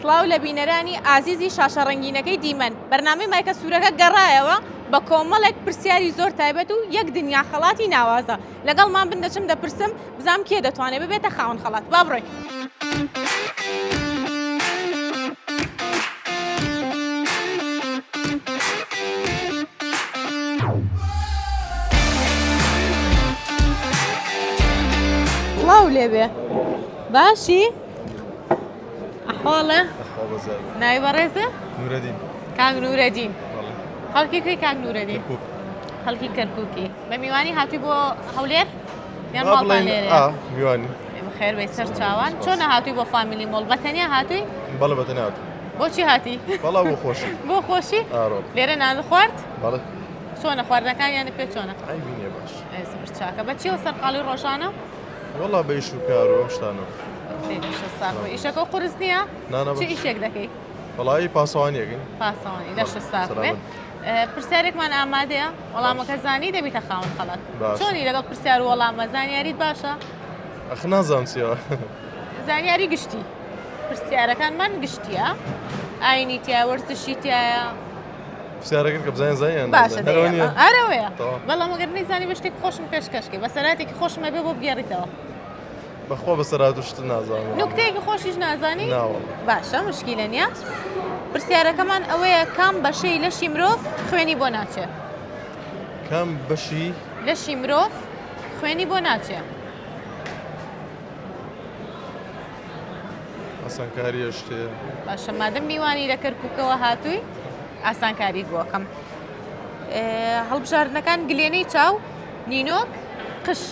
سڵاو لە بینەرانی ئازیزی شاشە ڕەنگینەکەی دیمەن بەرنامەی مایکە سوورەکە گەڕایەوە بە کۆمەڵێک پرسیاری زۆر تایبەت و یەک دنیا خەڵاتی ناوازە لەگەڵمان بن دەچم دەپرسم بزام کێ دەتوانێت ببێتە خاوەن خەڵات با بڕۆین. سڵاو لێبێ باشی؟ ئەحواڵە؟ ناوی بەڕێزە؟ نورەدین. کاک نورەدین. خەڵکی کوێی کاک نورەدین؟ خەڵکی کەرکووکی. بە میوانی هاتووی بۆ هەولێر؟ یان ماڵتان لێرەیە؟ میوانی. خێر بەی سەر چاوان. چۆنە هاتووی بۆ فامیلی مۆڵ؟ بەتەنیا هاتووی؟ بەڵێ بەتەنیا هاتووی. بۆچی هاتی؟ بەڵا بۆ خۆشی. بۆ خۆشی؟ ئارۆ. لێرە نان خوارد؟ بەڵێ. چۆنە خواردنەکانیان پێ چۆنە؟ ئای بینێ باش. زۆر چاکە. بە چیەوە سەرقاڵی ڕۆژانە؟ وەڵا بە ئیش و کار و ئەم شتانە. ئیشەکە قورس نییە؟ نانە چی ئیشێک دەکەی؟ وەڵایی پاسەوانیەکەین. پاسەوانی لەشە ساق بێ. پرسیارێکمان ئامادەیە وەڵامەکە زانی دەبیتە خاوەن خەڵات. چۆنی لەگەڵ پرسیار و وەڵامە زانیاریت باشە؟ ئەخ نازانم چیەوە. زانیاری گشتی. پرسیارەکانمان گشتیە. ئاینی تایە وەرزشی تایە. پرسیارەکەت کە بزانین زانیان باشە ئەرەوەیە. بەڵام ئەگەر نەیزانی بە شتێک خۆشم پێشکەشکەی بە سەراتێکی خۆشمە بێ بۆ بگێڕیتەوە. بەخۆ بەسەرات و شت نازانم. نوکتەیەکی خۆشیش نازانی؟ ناوەڵ. باشە مشکیلە نییە. پرسیارەکەمان ئەوەیە کام بەشەی لەشی مرۆڤ خوێنی بۆ ناچێت؟ کام بەشی لەشی مرۆڤ خوێنی بۆ ناچێت؟ ئاسانکاریە شتەیە. باشە مادەم میوانی لە کەرکووکەوە هاتووی ئاسانکاریت بۆکەم. هەڵبژاردنەکان گلێنەی چاو، نینۆک، قش.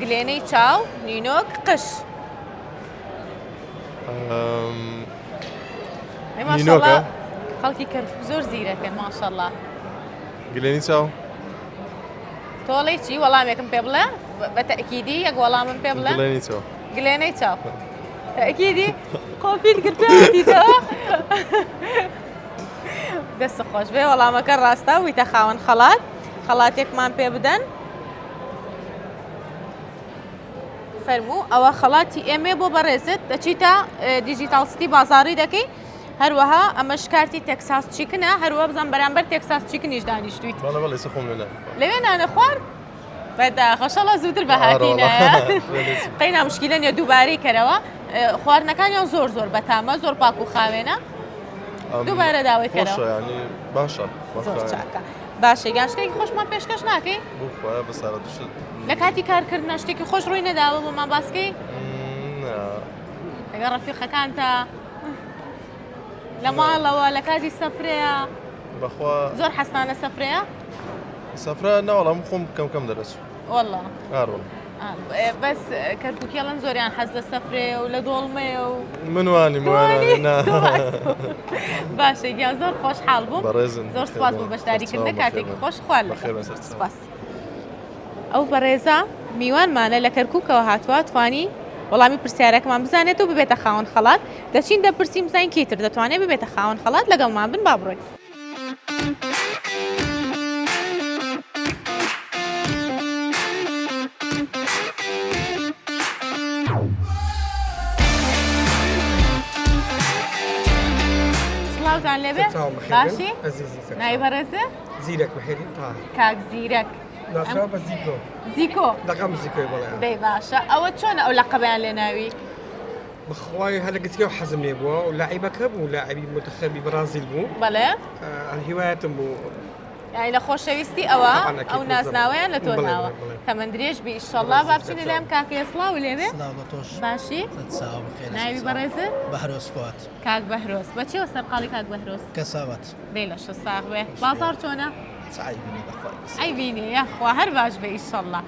گلێنەی چاو، نینۆک، قش. نینۆکە؟ خەڵکی کەرکووک زۆر زیرەکەن ماشەڵڵا. گلێنی چاو؟ تۆڵی چی وەڵامێکم پێ بڵێ؟ بە تەئکیدی یەک وەڵامم پێ بڵێ؟ گلێنی چاو. گلێنەی چاو. تەئکیدی قۆپیل کردوێتیتەوە. دەستە خۆش بێ وەڵامەکە ڕاستە ویتە خاوەن خەڵات. خەڵاتێکمان پێ بدەن. فەرموو ئەوە خەڵاتی ئێمێ بۆ بەڕێزت دەچیتە دیجیتال ستی بازاڕی دەکەی هەروەها ئەمەش کارتی تێکساس چیکنە هەروە بزان بەرامبەر تێکساس چیکنیش دانیشتویت. بەڵێ بەڵێ سە خۆم لێنە. لەوێ نانە خوارد؟ بەدا خۆشەڵە زووتر بەهاتینە. قەینا مشکیلە نیە دووبارەی کەرەوە. خواردنەکانیان زۆر زۆر بەتامە زۆر پاک و خاوێنە. دووبارە داوای کەرەوە. ینی باشە. زۆر چاکە. باشە گیان شتێکی خۆشمان پێشکەش ناکەی؟ بۆ خۆیان بەسەرات و شت. لە کاتی کارکردنە شتێکی خۆش ڕووی نەداوە بۆمان باسکەی؟ لەگەڵ ڕەفیقەکانتە لە ماڵەوە لە کاتی سەفرەیە بەخوا زۆر حەسانە سەفرەیە؟ سەفرە ناوەڵام خۆم کەم دەرەچوو. وەڵڵا ئاڕۆ. بەس کەرکووکیڵەن زۆریان حەز لە سەفرەیە و لە دۆڵمەیە و منوانی باشە گیان زۆر خۆشحاڵ بووم. بەڕێزن. زۆر سوپاس بۆ بەشداریکردنە کاتێکی خۆش خوار سپاس. ئەو بەڕێزە میوانمانە لە کەرکووکەوە هاتووە توانی وەڵامی پرسیارەکەمان بزانێت و ببێتە خاوەن خەڵات. دەچین دەپرسیم زین کیتر دەتوانێت ببێتە خاوەن خەڵات لەگەڵمان بن با بڕۆین. سڵاوتان لێبێ؟ باشی؟ ناوی بەڕێزە؟ زیرەک بەخێری تا. کاک زیرەک. ناسراو بە زیکۆ. زیکۆ؟ دەقەم زیکۆی بەڵێ. دەی باشە ئەوە چۆنە ئەو لەقەبیان لێ ناوی؟ بەخوای هەلەگەچکە و حەزم لێ بووە و لاعیبەکە بوو لاعبی متخەبی بەرازیل بوو. بەڵێ؟ هیوایەتم بوو. یعنی لە خۆشەویستی ئەوە ئەو نازناوەیان لە تۆ ناوە. تەمەندرێژ بی ئیشەڵڵا با بچینە لێم کاکێ سڵاو لێبێ؟ باشی؟ ناوی بەڕێزت؟ بەهرۆز فوات. کاک بەهرۆز. بەچیەوە سەرقاڵی کاک بەهرۆز؟ کەساوات. دەی لەشە ساغ بێ. بازاڕ چۆنە؟ سعیبینی بەخوای. ئەی بینی یاخوا هەر باش بێ ئیشەڵڵا.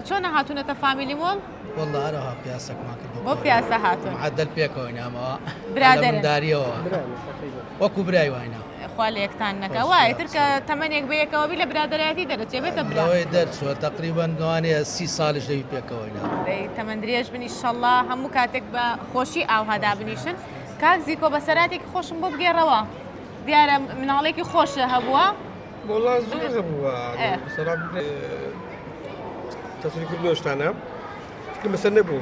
چۆنە هاتوونەتە فامیلی مۆڵ؟ والله هەروها پیاسەکمان کرد. بۆ پیاسە هاتوون. معدل پێکەوە نامەوە. برادەرن. داریەوە. وەکو برای واینا. خوا لە یەکتان نەکە وایە تر کە تەمەنێک بە یەکەوە بی لە برادەرایەتی دەرەچێ بێتە برا. لەوەی دەرچووە تقریباً لەوانەیە 30 ساڵش دەوی پێکەوەینا. دەی تەمەندرێژ بن ئیشەڵڵا هەموو کاتێک بە خۆشی ئاوهادا بنیشن. کاک زیکۆ بەسەراتێکی خۆشم بۆ بگێڕەوە. دیارە مناڵێکی خۆشە هەبووە؟ وڵا زۆر هەبووە. بەسەرا تەسووری کردنەوە شتانە. فکرم بەسەر نەبوو.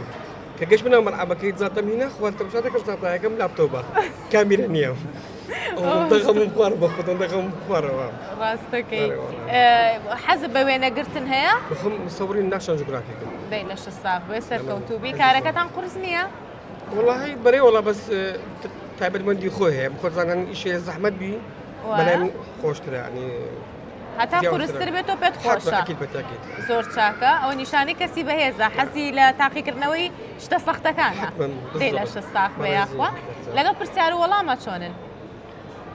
کە گەشت بنەوە مەلعەبەکەی جاتەم هینا خوارد تەماشاتەکەم زاتایەکەم لاپتۆپە کامیرە نییە دەغەمم خوار بە خودم دەغەمم خوارەوە ڕاستەکەی حەزب بە وێنەگرتن هەیە بخم سەوری ناشان جوگرافیکم دەی لە شساق بێ سەرکەوتوبی کارەکەتان قورس نییە والله بەرێ وڵا بەس تایبەتمەندی خۆی هەیە بخۆزانان ئیشێ زەحمەت بی بەلای من خۆشترە ینی هەتا قورستر بێت تۆ پێت خۆشە زۆر چاکە ئەو نیشانی کەسی بەهێزە حەزی لە تاقیکردنەوەی شتە سەختەکانە دەی لە شستاق بە یاخوا لەگەڵ پرسیار و وەڵامە چۆنن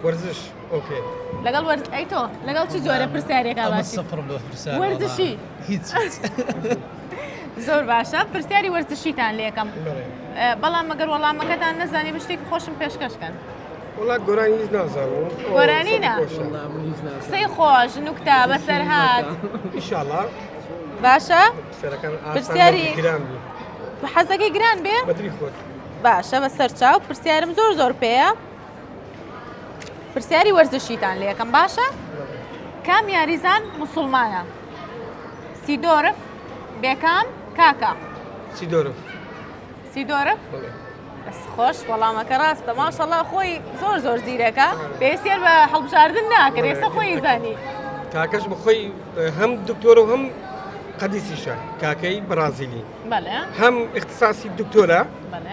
وەرزش ئۆکێ لەگەڵ ئەی تۆ لەگەڵ چ جۆرە پرسیارێکا باسی وەرزشی هیچ زۆر باشە پرسیاری وەرزشیتان لێکم بەڵام مەگەر وەڵامەکەتان نەزانی بە شتێکی خۆشم پێشکەشکەن وڵا گۆرانی هیچ نازانم گۆرانینە قسەی خۆش نوکتە بەسەرهات ئیشاڵڵا باشە پرسیاری گران بە حەزەکەی گران بێ بەدری خۆت باشە بەسەر چاو پرسیارم زۆر پێیە پرسیاری وەرزشیتان لێ یەکەم باشە کام یاریزان موسڵمانە سیدۆرف بێکام کاکە سیدۆرف بەس خۆش وەڵامەکە ڕاستە ماشەڵڵا خۆی زۆر زیرەکە پێسێر بە هەڵبژاردن ناکرد ئێستا خۆی زانی کاکەش بخۆی هەم دکتۆرە و هەم قەدیسیشە کاکەی برازیلی هەم اختصاصی دکتۆرە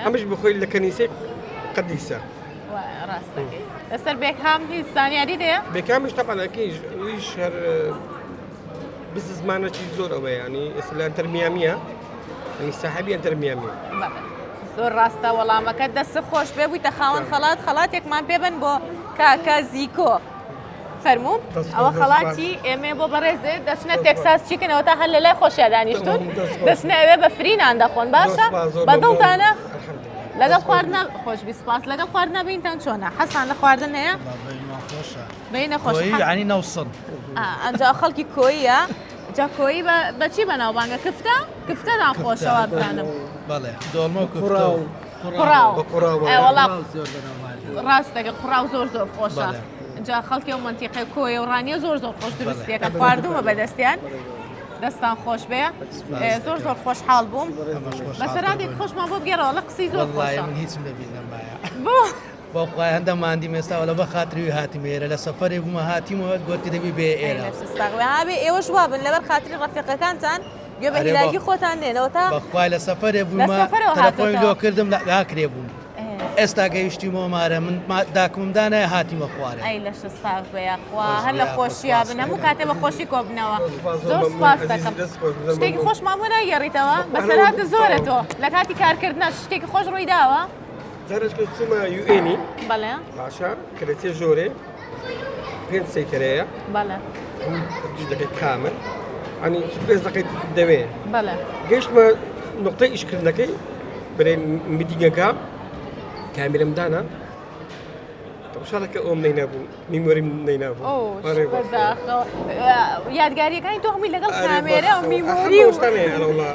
هەمش بخۆی لە کەنیسەی قەدیسە ڕاستەکەی لەسەر بێکام هیچ زانیاری دەیە بێکامش تەپانەکەیش ئەویش هەر زمانەکی زۆر ئەوەیە ینی ئێستا لە ئەنتەرمیامیە ینی ساحەبی ئەنتەرمیامی زۆر ڕاستە وەڵامەکە دەست خۆش بێ بوویتە خاوەن خەڵاتێکمان پێبن بۆ کاکە زیکۆ فەرموو ئەوە خەڵاتی ئێمە بۆ بەڕێزێ دەچنە تێکساس چیکنەوە تا هەر لە لای خۆشیان دانیشتون دەچنە ئەوێ بە فرینان دەخۆن باشە بەدڵتانە لەگەڵ خواردنە خۆشبی سپاس لەگەڵ خواردنە بینتان چۆنە حەسان لە خواردن هەیە بینە خۆش ینی نەوسن ئەنجا خەڵکی کۆیە جا کۆی بەچی بەناوبانگە کفتە ناخۆشەوە بزانم بەڵێ دۆڵمە و وەڵام ڕاستەکە قوڕاو زۆر خۆشە جا خەڵکی ئەو منتیقی کۆی و ڕانیە زۆر خۆش دروستیەکە خواردومە بەدەستیان دەستان خۆش بێ زۆر خۆشحاڵ بووم بەسەراتێک خۆشمان بۆ بگێڕەوە لە قسەی زۆر من هیچم دەبینم بۆ خۆی هەندە مادی مێستاوە لە بە خاتری هاتی مێرە لە سەفەرێ بوومە هاتیمەوە گوتی دەبی بێ ئێرە بێ ئێوەش وابن لەبەر خاتری ڕەفیقەکانتان گوێ بە هیلاکی خۆتان دێنەوە تا بەخوای لە سەفەرێ بوومە تەلەفۆنی لۆ کردم لە ئاکرێ بووم ئێستا گەیشتیمەوە مارە من داکممدانە هاتیمە خوارە ئەی لە شساق بەیاخوا هەر لە خۆشییا بن هەموو کاتێ بە خۆشی کۆبنەوە زۆر سپاس دەکەم شتێکی خۆشمان بۆ ناگەڕیتەوە بەسەرهاتە زۆرە تۆ لە کاتی کارکردنە شتێکی خۆش ڕووی داوە جارێککە چوومە یوئێنی بەڵێ باشە کرێتێ ژۆرێ پێنج سەیکەرەیە بەڵێ دەکەی کامل ئەنی پێز دەکەی دەوێ بەڵێ گەشتمە نقطەی ئیشکردنەکەی بەرێ میدینگەکە کامیرەمدانە تەشارەکە ئەوم نەینەبوو میمۆریم نەینەبوو یادگاریەکانی تۆ هەمووی لەگەڵ کامێرە و میمۆری وڵا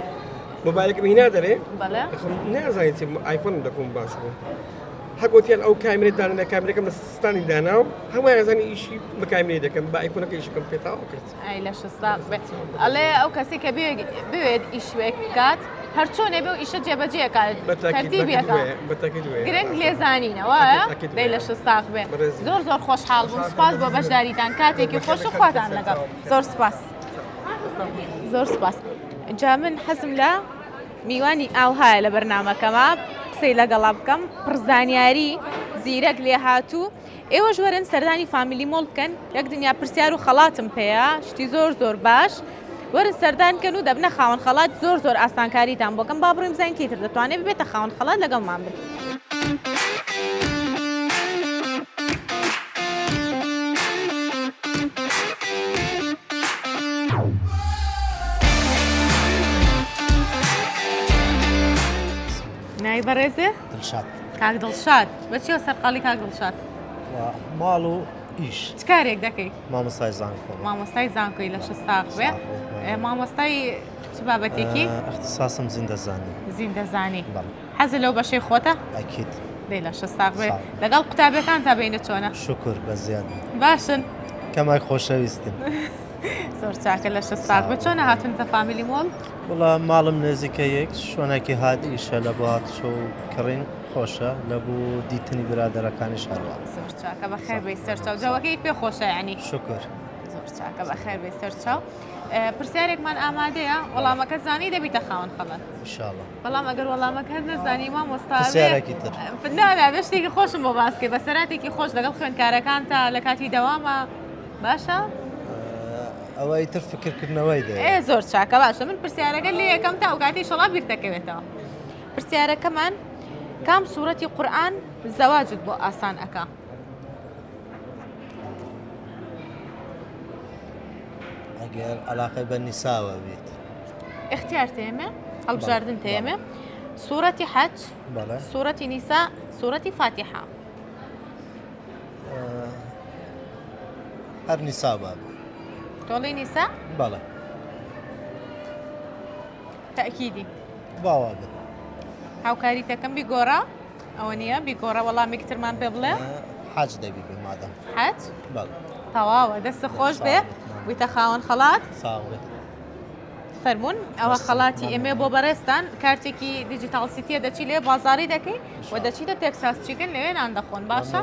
مۆبایلەکەم هینا دەرێ نازانیت ئایفۆن دەکۆم باش بوو هەگوتیان ئەو کامێرە دانە کامێرەکەم لە سستانی دانا و هەمووی ئەزانی ئیشی بە کامێرە دەکەم بە ئایفۆنەکە ئیشەکەم پێتاوە کرد ئەی لە شساق بێت ئەڵێ ئەو کەسی کە بوێت ئیشوێک بکات هەر چۆنێ بێ و ئیشە جێبەجێکات تەرتیبێکە گرنگ لێزانینەوە دەی لە شساق بێ زۆر خۆشحاڵ بووم سپاس بۆ بەشداریتان کاتێکی خۆش و خواتان لەگەڵ زۆر سپاس جا من حەزم لە میوانی ئاوهایە لە بەرنامەکەمە قسەی لەگەڵا بکەم پرزانیاری زیرەک لێ هاتوو ئێوە ژوەرن سەردانی فامیلی مۆڵ بکەن یەک دنیا پرسیار و خەڵاتم پێەیە شتی زۆر باش وەرن سەردانکەن و دەبنە خاوەن خەڵات زۆر ئاسانکاریتان بۆکەم با بڕۆیم زانین کەیتر دەتوانێت ببێتە خاوەن خەڵات لەگەڵمان بن نای بەڕێزێ دڵشاد کاک دڵشاد بەچیەوە سەرقاڵی کاک دڵشاد ماڵ و ئیش چ کارێک دەکەی مامۆستای زانکۆ مامۆستای زانکۆی لە شستاق بێ مامۆستای چ بابەتێکی اختصاصم زیندەزانی حەزت لەو بەشەی خۆتە ئەکید دەی لە شستاق بێ لەگەڵ قوتابیەکان تا بینە چۆنە شکر بە زیاد باشن کەمای خۆشەویستن زۆر چاکە لە شە ساڵ بە چۆنە هاتونتە فامیلی مۆڵ؟ وڵا ماڵم نێزیکەیەک شوێنێکی هادیشە لە بۆ هاتچۆ و کڕین خۆشە لە بوو دیتنی برادەرەکانی شاروا. زۆر چاکە بەخێر بێی سەرچاو جەوەکەی پێ خۆشە یعنی شکر. زۆر چاکە بەخێر بێی سەرچاو. پرسیارێکمان ئامادەیە وەڵامەکە زانی دەبیتە خاوەن خەڵەت. ئینشاءڵڵا. بەڵام ئەگەر وەڵامەکە نەزانی مامۆستا پرسیارێکی تر. نانا شتێکی خۆشم بۆ باسکێ بە سەراتێکی خۆش لەگەڵ خوێندکارەکان تا لە کاتی دەوامە باشە؟ ئەوەی تر فکرکردنەوەی دێ. زۆر چاکە باشە من پرسیارەکە لێ یەکەم تا ئەو کاتی شەڵا بیر دەکەوێتەوە. پرسیارەکەمان کام سوورەتی قورئان زەواجت بۆ ئاسان ئەکا؟ ئەگەر عەلاقەی بە نیساوە بێت. اختیار تێمە هەڵبژاردن تێمە سوورەتی حەج بەڵێ. سوورەتی نیسا سوورەتی فاتحە. هەر نیسابە. تۆڵی نیسا؟ بەڵێ. تەئکیدی. باوا بێت. هاوکاری تەکەم بیگۆڕە ئەوە نییە بیگۆڕە وەڵامێکی ترمان پێ بڵێ؟ حەج دەبی بێ مادەم. حەج؟ بەڵێ. تەواوە دەستە خۆش بێ ویتە خاوەن خەڵات ساڵ بێت. فەرمونون ئەوە خەڵاتی ئێمێ بۆ بەڕێستان کارتێکی دیجیتال سیتیە دەچی لێ بازاری دەکەی و دەچیتە تێکساس چیکن لەوێنان دەخۆن باشە؟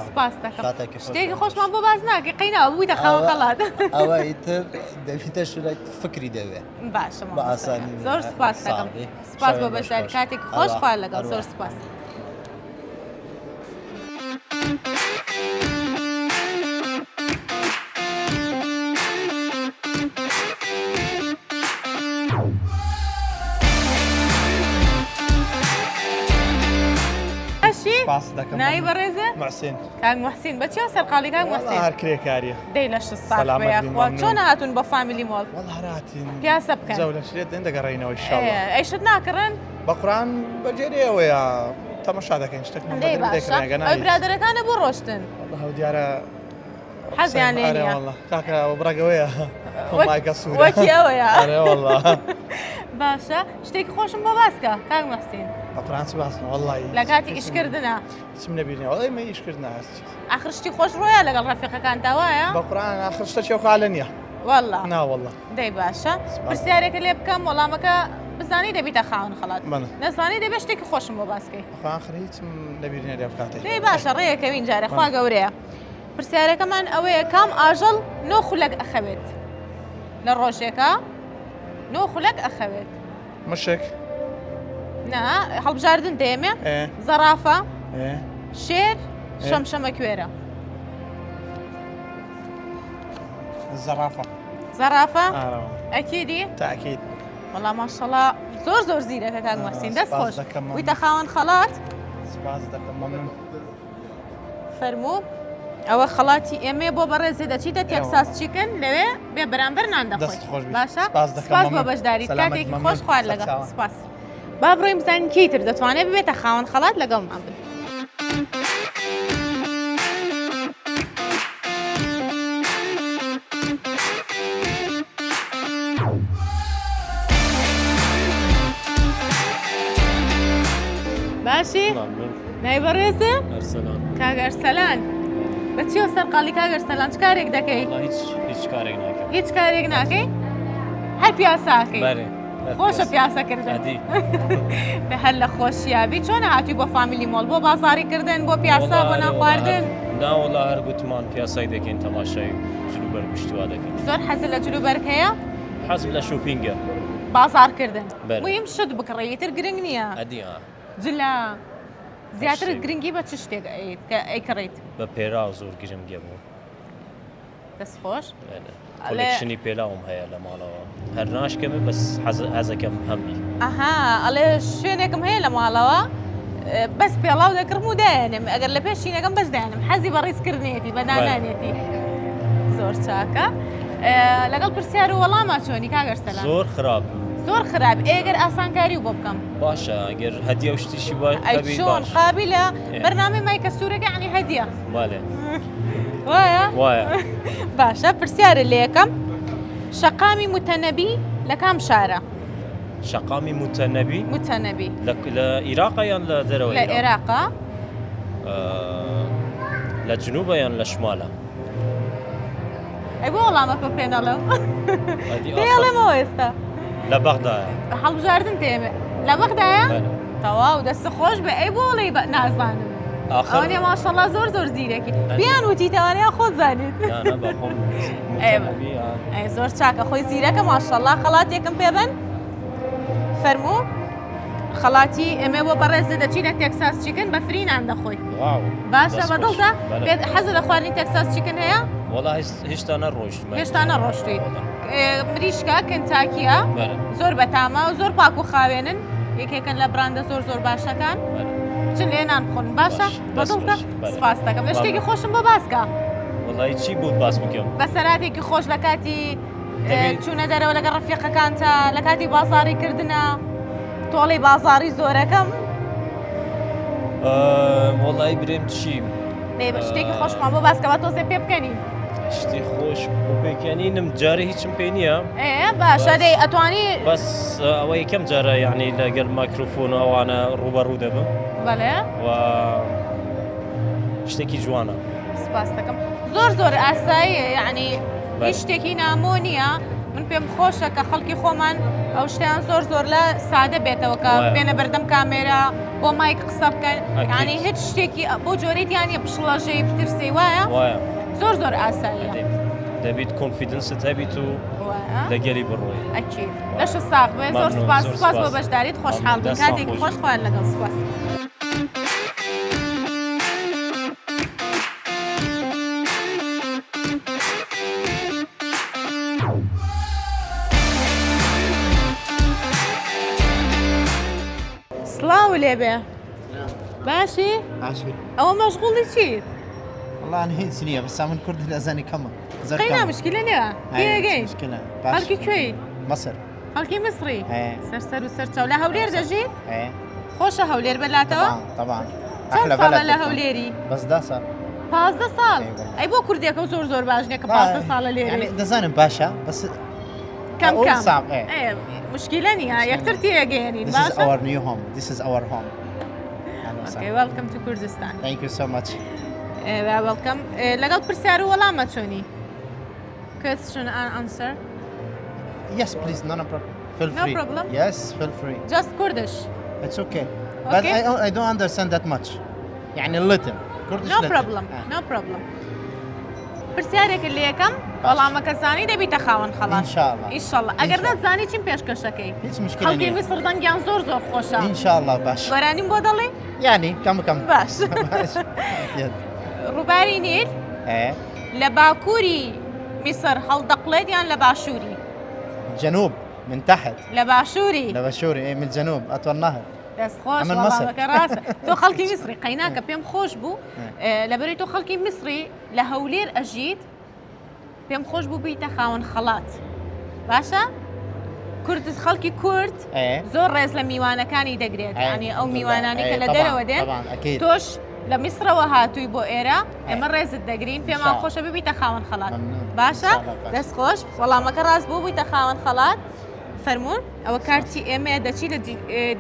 سپاس دەکەم شتێکی خۆشمان بۆ باز ناکەی قەیناوە بوویتە خاوەن خەڵات. ئەوە ئیتر دەبیتە شوورێک فکری دەوێت. باشە بە ئاسانی زۆر سپاس دەکەم سپاس بۆ بەشداری کاتێکی خۆش خوار لەگەڵ زۆر سپاس. نایی بەڕێزە؟ محسن کاک موحسین بەچیەوە سەرقاڵی کاک موحسین؟ هەر کرێکاریە دەی لە 6 ساڵ بەیەخوا چۆن هاتون بە فامیلی مۆڵ؟ هاتین پیاسە بکەن زەو لە شرێت دێن دەگەڕێینەوە ئینشاڵڵا. ئەیشت ناکڕن؟ بە قورئان بەجێرەوەیە تەماشا دەکەین شتێکمان دەی باشە ئەو برادەرەکانە بۆ ڕۆشتن هەو دیارە حەزیان لێ نییە کاکە بڕگەوەیە مایکە سوورە وەکی ئەوەیە والله باشە شتێکی خۆشم بۆ باسکە کاک موحسین بە قورئان سوباسن والله لە کاتی ئیشکردنە چیم نەبینێ وڵی مە ئیشکردنا ئاخر شتی خۆش ڕۆیە لەگەڵ ڕەفیقەکان تاوایە؟ بە قورئان ئاخر شتە چێوخالە نییە والله نا والله دەی باشە پرسیارێکە لێ بکەم وەڵامەکە بزانی دەبیتە خاوەن خەڵات نەزانی دەبێت شتێکی خۆشم بۆ باسکەی آخر هیچم نەبینێ لێ بکاتێ دەی باشە ڕێیەکەوین جارێ خوا گەورەیە پرسیارەکەمان ئەوەیە کام ئاژەڵ نۆ خولەک ئەخەوێت لە ڕۆژێکە نۆ خولەک ئەخەوێت مشک نا هەڵبژاردن دەیەمێ زەرافە شێر شەمشەمە کوێرە زەرافە زەرافە ئەکیدی تاکید وەڵام ماشەڵڵا زۆر زۆر زیرەکە کاک موحسین دەست خۆش ویتە خاوەن خەڵات سپاس دەکەم مەمنون فەرموو ئەوە خەڵاتی ئێمێ بۆ بەڕێزێ دەچیتە تێکساس چیکن لەوێ بێ بەرامبەر نان دەخۆین باشە سپاس بۆ بەشداریت کاتێکی خۆش خوارد لەگەڵ سپاس با بڕۆیم بزانین کەیتر دەتوانێت ببێتە خاوەن خەڵات لەگەڵمان بن باشی؟ نای بەڕێزە؟ کاک ئەرسەلان بەچیەوە سەرقاڵی کاک ئەرسەلان چ کارێک دەکەی؟ هیچ کارێک ناکەم هیچ کارێک ناکەی؟ هەر پیاساکەی؟ خۆشە پیاسەکردن بە هەر لە خۆشیابی چۆنە هاتووی بۆ فامیلی مۆڵ بۆ بازاڕیکردن بۆ پیاسا بۆ نانخواردن؟ ناوەڵا هەر گوتمان پیاسای دەکەین تەماشای جلوبەرگ گشتیوا دەکەین زۆر حەزت لە جلوبەرگ هەیە؟ حەزم لە شۆپینگە بازاڕکردن مهم شت بکڕێتر گرنگ نییە ئەدیە جلا زیاتر گرنگی بە چ شتێک ئەیکڕیت؟ بە پێرا زۆر گرنگە بوو دەست خۆش؟ کۆلێکشنی پێلاوم هەیە لە ماڵەوە هەر ناشکەمە بەس حەزەکەم هەمی ئەها ئەڵێ شوێنێکم هەیە لە ماڵەوە بەس پێڵاو دەکڕم و دایێنم ئەگەر لە پێشینەکەم بەس دایێنم حەزی بە ڕیزکردنێتی بە دانانێتی زۆر چاکە لەگەڵ پرسیار و وەڵامە چۆنی کاک ئەرسەلان؟ زۆر خراپ زۆر خراپ ئێگەر ئاسانکاری و بۆ بکەم باشە ئەگەر هەدیە و شتیشی چۆن قابلە بەرنامەی مایکە سوورەکە یعنی هەدیە بالێ وایە باشە پرسیارە لێ یەکەم شەقامی متەنەبی لە کام شارە؟ شەقامی متەنەبی؟ متەنەبی لە عێراقا یان لە دەرەوەی لە عێراقا؟ لە جنوبە یان لە شمالە؟ ئەی بۆ وەڵامەکە پێ نەڵێم هذه پێڵێمەوە ئێستا لا بغداد هەڵبژاردن تێمێ لە بەغدایە تەواو دەستە خۆش بێ ئەی بۆڵی نازانم ئەوانێ ماشەڵڵا زۆر زیرەکی بیان وتی تەوانەیە خۆت زانیت انا بقوم ئەی زۆر چاکە خۆی زیرەکە ماشەڵڵا خەڵاتێکم پێبن فەرموو خەڵاتی ئێمە بۆ بەڕێزە دەچینە تێکساس چیکن بە فرینان دەخۆی واو باشە بەدڵدا حەزە لە خواردنی تێکساس چیکن هەیە والله هیچ انا روش هێشتا نەڕۆشتوویت مریشکە کنتاکیە زۆر بەتامە و زۆر پاک و خاوێنن یەکێکن لە براندە زۆر باشەکان چن لێنان بخۆن باشە بەدڵدا سپاس دەکەم لە شتێکی خۆشم بۆ باسکە والله چی بود باس بکەم بەسەراتێکی خۆش لە کاتی چوونە دەرەوە لەگە ڕەفیقەکانتە لە کاتی بازاڕی کردنە تۆڵی بازاڕی زۆرەکەم والله بریم چی شتێکی خۆشمان بۆ باسکەوە تۆزێ پێ بکەنی شتی خۆش بۆپێکێنینم جارێ هیچم پێ نییە باشە دەی ئەتوانی بەس ئەوە یەکەم جارە یعنی لەگەل مایکرۆفۆن و ئەوانە ڕوبەڕوو دەبم بەڵێ و شتێکی جوانە سپاس دەکەم زۆر ئاساییە یعنی هیچ شتێکی نامۆ نییە من پێم خۆشە کە خەڵکی خۆمان ئەو شتیان زۆر لە سادە بێتەوە کە بێنە بەردەم کامێرا بۆ مایک قسە بکەن یعنی هیچ شتێکی بۆ جۆرەی یانە پشڵەژەی پترسی وایە زۆر ئاساییە دەبیت کۆنفیدنست هەبیت و لەگەری بڕۆی ئەکید لەشە ساق بێ زۆر سپاس بۆ بەشداریت خۆشحاڵ بن کاتێکی خۆش خوارد لەگەڵ سپاس سڵاو لێبێ باشی؟ باشی ئەوە مەشغوڵی چیت؟ والله أنا هيك سنية بس من كرد الأذاني كمان قينا مشكلة نيا كي مشكلة خلكي كوي مصر خلكي مصري ايه سر وسر لا هولير دجي ايه خوش هولير بلاتوا طبعا أحلى بلد لا هوليري بس ده صار 15 سال أي بو كرديك زور باجنك 15 سال ليري يعني دزان باشا بس كم صعب ايه مشكلة نيا يكترتي يعني This is our new home. This is our home. Okay, welcome to Kurdistan. Thank you so much. Welcome. لقد برسالة ولا ما تشوني. Question and answer. Yes, please. No problem. Feel No free. problem. Yes, feel free. Just Kurdish. It's okay. But I don't understand that much. يعني little. Kurdish No little. problem. No problem. برسالك اللي كم والله ما كزاني دبي تخاون خلاص. إن شاء الله. إن شاء الله. أجر نزاني كم بيشكشكي. هيك مشكلة خلقي مصر دنجان زور خوشة. إن شاء الله باش. براني مبادلي؟ يعني كم باش. باش. روباري نيل. إيه. لباكوري مصر هل دقلت يعني لباشوري؟ جنوب من تحت. لباشوري. إيه من الجنوب أطول نهر. دەست خۆش کەڕاستە تۆ خەڵکی میسری قەیناکە پێم خۆش بوو لەبەرەوەی تۆ خەڵکی میسری لە هەولێر ئەژیت پێم خۆش بوو بیتە خاوەن خەڵات باشە کورد خەڵکی کورد زۆر ڕێز لە میوانەکانی دەگرێت ینی ئەو میوانانی کە لە دەرەوە دێن تۆش لە میسرەوە هاتووی بۆ ئێرە ئێمە ڕێزت دەگرین پێمان خۆشە ببیتە خاوەن خەڵات باشە دەست خۆش وەڵامەکە ڕاست بوو بیتە خاوەن خەڵات فەرمونون ئەوە کارتی ئێمە دەچی لە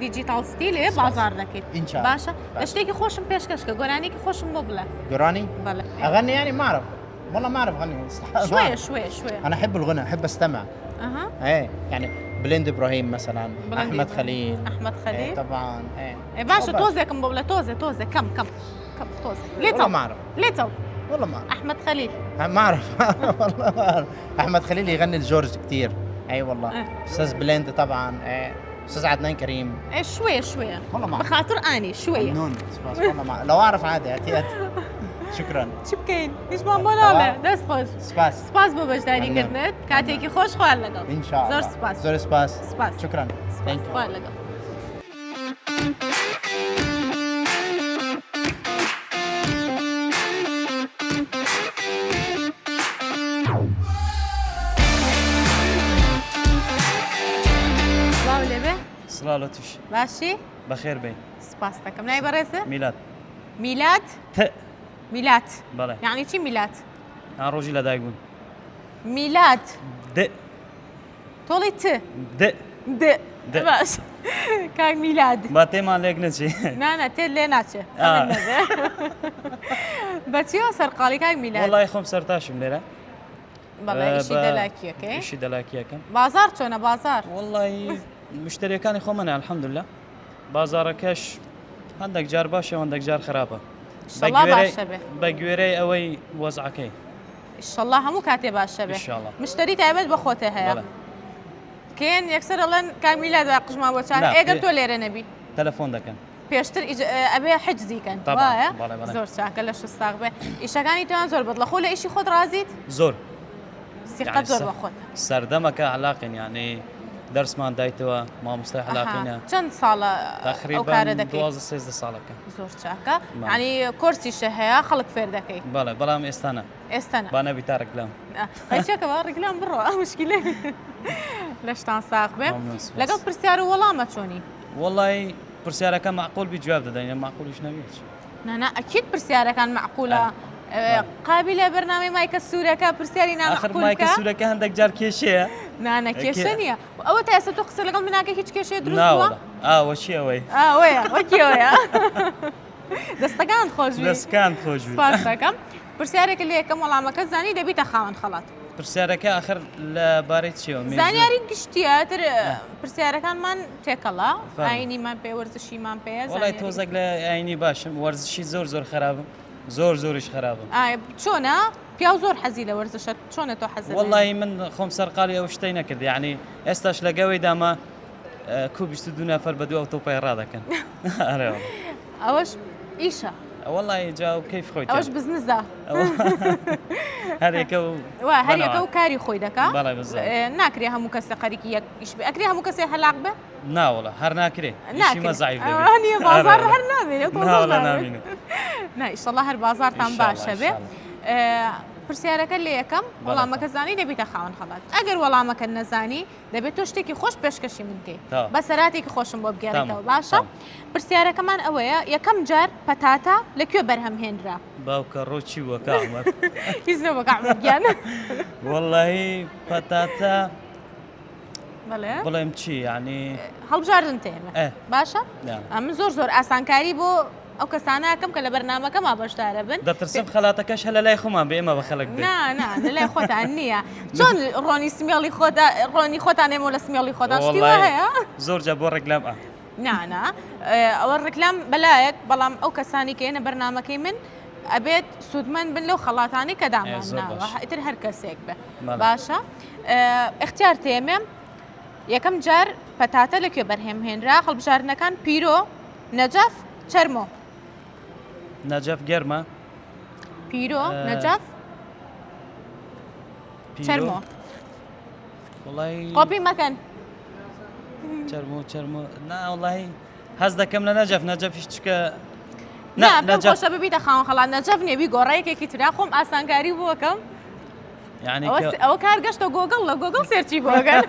دیجیتال ستیلێ بازار دەکەیت باشە لە شتێکی خۆشم پێشکەشکە گۆرانێکی خۆشم بۆ بڵێ قراني؟ بلى أغني يعني ما أعرف والله ما أعرف أغني شوية أنا أحب الغنى أحب أستمع إيه يعني بليند إبراهيم مثلا أحمد خليل إيه طبعا إيه باشا توزكم بقول توزة كم توزة والله ما أعرف والله ما أعرف أحمد خليل ما أعرف والله ما أعرف أحمد خليل يغني لجورج كتير أي والله أستاذ بليند طبعا أستاذ عدنان كريم شوية والله ما بخاطر أني شوية والله ما لو أعرف عادي أتيت شكرا شبكين إيش ما مولانا دس خوش سباس بو بجداري كردنت كاتيكي خوش خوال لقل إن شاء الله زور سباس شكرا خوال لقل سڵاو لە توش باشی بەخێر بێ سپاس دەکەم نای بەڕێزە میلات میلات بەڵێ یعنی چی میلات ئان ڕۆژی لەدایک بوون میلات د تۆڵی د باش کاک میلاد با تێمان لێک نەچێ نانە تێ لێ ناچێ بەچیەوە سەرقاڵی کاک میلاد وڵای خۆم سەرتاشم لێرە بەڵێ ئیشی دەلاکیەکەی ئیشی دەلاکیەکەم بازار چۆنە بازار والله مشتریەکانی خۆمەنە الحەمدولله بازارەکەش هەندێک جار باشە هەندێک جار خراپە ئیشەڵڵا باشە بێ بە گوێرەی ئەوەی وەزعەکەی ئیشەڵڵا هەموو کاتێ باشە بێ ئینشاءڵڵا. مشتری تایبەت بە خۆتە هەیە بەڵێ. کێن یەکسەر ئەڵەن کامیلا دا قژما بۆ چار نا، ئێگەر پێ- تۆ لێرە نەبی تەلەفۆن دەکەن پێشتر ئەبێ حجزیکەن طبعاً. وایە بەڵێ، بەڵێ. زۆر چاکە لە شستاق بێ ئیشەکانی توان زۆر بەدڵە خۆ لە ئیشی خۆت ڕازیت زۆر سیقەت زۆر بە خۆت سەردەمەکە علاقین یعنی دەرسمان دایتەوە مامۆستای علاقینە چەند ساڵە ئەو تقریبا کارە دەکەیت 12 ساڵەکە زۆر چاکە ینی کۆرسیشە هەیە خەڵک فێر دەکەیت بەڵێ بەڵام ئێستانە ئێستانە با نەبی تا ڕێکلام قەیچەکەەوە ڕگلام بڕۆ مشکلێ لە شتان ساق بێ ممنون، سپاس. لەگەڵ پرسیار و وەڵامە چۆنی والله پرسیارەکە معقول بی جواب دەدەین معقولیش نەبێت نانا ئەکیت پرسیارەکان معقولە قابلە بەرنامەی مایکە سوورەکە پرسیاری آخر مایکە نامەقولکە سوورەکە هەندێک جار کێشەیە نانە کێشە نییە ئەوە تا ئێستا تۆ قسە لەگەڵ مناکە هیچ کێشەیە دروست بووە ناوەڵە ئاوە چی ئەوەی ئەوەیە وەکیەوەیە دەستەکان خۆشوی دەستکان خۆشوی سپاس دەکەم پرسیارێکە لە یەکەم وەڵامەکە زانی دەبیتە خاوەن خەڵات پرسیارەکە آخر لەبارەی چیەوە زانیاری گشتیە تر پرسیارەکانمان تێکەڵا فەرموو. ئاینیمان پێ وەرزشیمان پێ وڵای تۆزێک لە ئاینی باشم وەرزشی زۆر خراپم زۆریش خراپم چۆنە پیا و زۆر حەزی لە وەرزشە چۆنە تۆ حەزی والله من خۆم سەرقاڵی ئەو شتەی نەکرد یعنی ئێستاش لەگەوەی داما کو 22 نەفەر بە دووە تۆپای ڕادەکەن ئەوەش ئیشە والله جا و کەیف خۆیت ئەوەش بزنسدا هەرێکە و وا هەریەکە و کاری خۆی دەکا بەڵێ بزە ناکرێ هەموو کەس لە قەریکی یەک ئیش بێ ئەکرێ هەموو کەسێ هەلاق بێ ناوەڵە هەر ناکرێ ئیشی مەزایف نیە بازار هەر نامێنێت ناوەڵە نامینێت نا ئیشەڵڵا هەر بازارتان باشە بێ پرسیارەکە لە یەکەم وەڵامەکە زانی دەبیتە خاوەن خەڵات ئەگەر وەڵامەکە نەزانی دەبێت تۆ شتێکی خۆش پێشکەشی من بکەیت بە سەراتێکی خۆشم بۆ بگێڕێتەوە باشە پرسیارەکەمان ئەوەیە یەکەم جار پەتاتە لەکوێ بەرهەم هێنرا باوکە ڕۆچی وەکامەت هیچ نە بەکەمگیان والله پەتاتە بەڵێ بڵێم چی یعنی هەڵبژاردن تێمە باشە من زۆر ئاسانکاری بۆ ئەو کەسانەکەم کە لە بەرنامەکەم بەشدارە بن دەترسم خەلاتەکەش هەلە لای خۆمان بێ ئێمە بە خەڵک بێ لە لای خۆتان نییە چۆن ڕۆنی سمێڵی خۆدا ڕۆنی خۆتان ئێمە لە سمێڵی خۆدا شتیوە هەیە زۆر جا بۆ ڕێکلام نانا ئەوە ڕێکلام بەلایەک بەڵام ئەو کەسانی کە ئێنە بەرنمەکەی من ئەبێت سوودمەند بن لەو خەڵاتانی کە دامانناوە ئیتر هەر کەسێک بێ باشە اختیار تێمێم یەکەم جار پەتاتە لەکوێ بەرهێم هێنرا هەڵبژاردنەکان پیرۆ نەجەف چەرمۆ نەجەف گەرمە پیرۆ نەجەف چەرمۆ قۆپی مەکەن چەرمۆ نا وڵی هەز دەکەم لە نەجەف چکە نەجەفە ببیتە خاوەن خەڵات نەجەف نێبی گۆڕەیەکێکی ترا خۆم ئاسانکاری بووەکەم یعنی ئەوە کار گەشتە گۆگڵ لە گۆگڵ سێرچی بۆگەن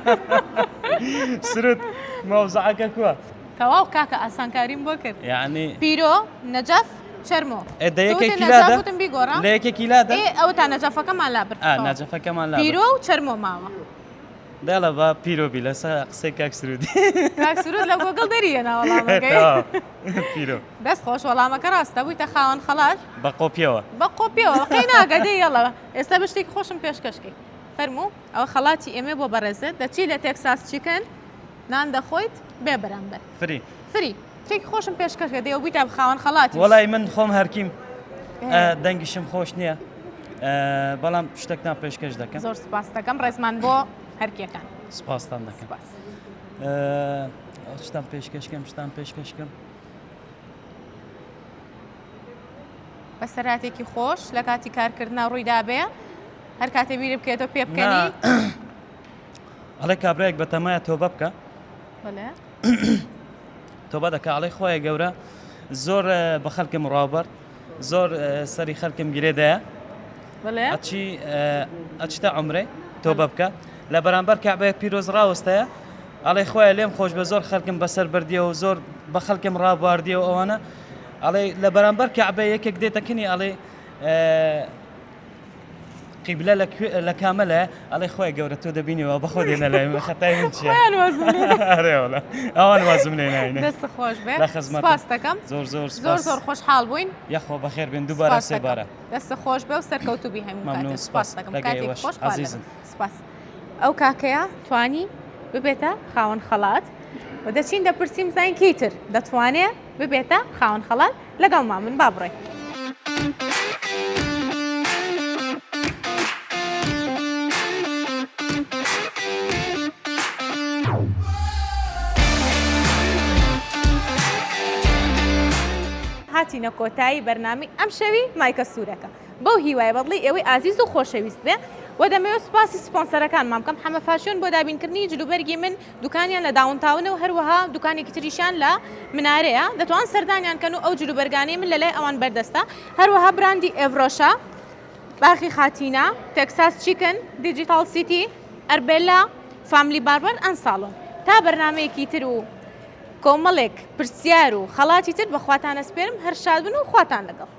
سرت مەوزعەکە کووە تەواو کاکە ئاسانکاریم بۆ کرد یعنی پیرۆ نەجەف چەرمۆ لە یەکێکی لادە ئەوە تا نەجەفەکەمان لابر نەجەفەکەمان لا پیرۆ و چەرمۆ ماوە دەڵە بە پیرۆبی لەسەر قسەی کاکسرودی کاکسرود لە گۆگڵ دەریە ناوەڵامەکەی پیرۆ دەست خۆش وەڵامەکە ڕاستە بوویتە خاوەن خەڵات بە قۆپیەوە بە قۆپیەوە قەی ناگەدەی یەڵە ئێستا بە شتێکی خۆشم پێشکەشکی فەرموو ئەوە خەڵاتی ئێمە بۆ بەڕێزت دەچی لە تێکساس چیکن نان دەخۆیت بێ بەرامبەر فری شتێکی خۆشم پێشکەشکە دێ بوویتە خاوەن خەڵاتی وەڵای من خۆم هەرکیم دەنگیشم خۆش نییە بەڵام شتێکتان پێشکەش دەکەم زۆر سپاس دەکەم ڕێزمان بۆ هەرکیەکان سپاستان دەکەم شتان پێشکەشکەم شتان پێشکەشکەم بە سەراتێکی خۆش لە کاتی کارکردنا ڕوویدا بێ هەر کاتێ بیری بکێتەوە پێ بکەنی ئەڵێ کابراەک بە تەمایە تۆبە بکە تۆبە دەکە ئەڵێ خۆیە گەورە زۆر بە خەڵکم ڕاوبەر زۆر سەری خەڵکم گرێدایە ئەچتە عمرێ تۆبە بکە لە بەرامبەر کابراەک پیرۆز ڕاوەستەیە ئەڵێ خۆیە لێم خۆش بە زۆر خەڵکم بەسەر بردیەوە زۆر بە خەڵکم ڕابواردیەوە ئەوانە ئەڵێ لە بەرامبەر کابرا یەکێک دێتەکەنی ئەڵێ قیبلە لە کامەلە ئەڵێ خۆی گەورە تۆ دەبینیەوە بەخۆ دێنە لای خەتای من چیە ئەرێوەڵە ئەوان وازم لێ ناینە دەست خۆش بێ لە خزمەت سپاس دەکەم زۆر زۆر زۆر زۆر خۆشحاڵ بووین یەخۆ بەخێر بێن دووبارە سێبارە دەست خۆش بێ و سەرکەوتوبی هەموو کاتێک سپاس دەکەم کاتێک خۆش عزیزم سپاس ئەو کاکەیە توانی ببێتە خاوەن خەڵات و دەچین دەپرسیم زانکەی تر دەتوانێت ببێتە خاوەن خەڵات لەگەڵ مامن با بڕێ هاتینە کۆتایی بەرنامی ئەم شەوی مایکە سوورەکە بەو هیوای بەڵی ئێوەی ئازیز و خۆشەویست بێ و دەمەوێت سوپاسی سپۆنسەرەکانمان بکەم حەمە فاشۆن بۆ دابینکردنی جلوبەرگی من دوکانیان لە داونتاونە و هەروەها دوکانێکی تریشان لە منارەیە دەتوان سەردانیان کەن و ئەو جلوبەرگانەی من لەلای ئەوان بەردەستە هەروەها براندی ئێڤرۆشا باخی خاتینە تێکساس چیکن دیجیتال سیتی ئەربێلا فاملی باربەر ئەن ساڵۆن تا بەرنمەیەکی تر و کۆمەڵێک پرسیار و خەڵاتی تر بەخواتانە سپێرم هەر شاد بن و خواتان لەگەڵ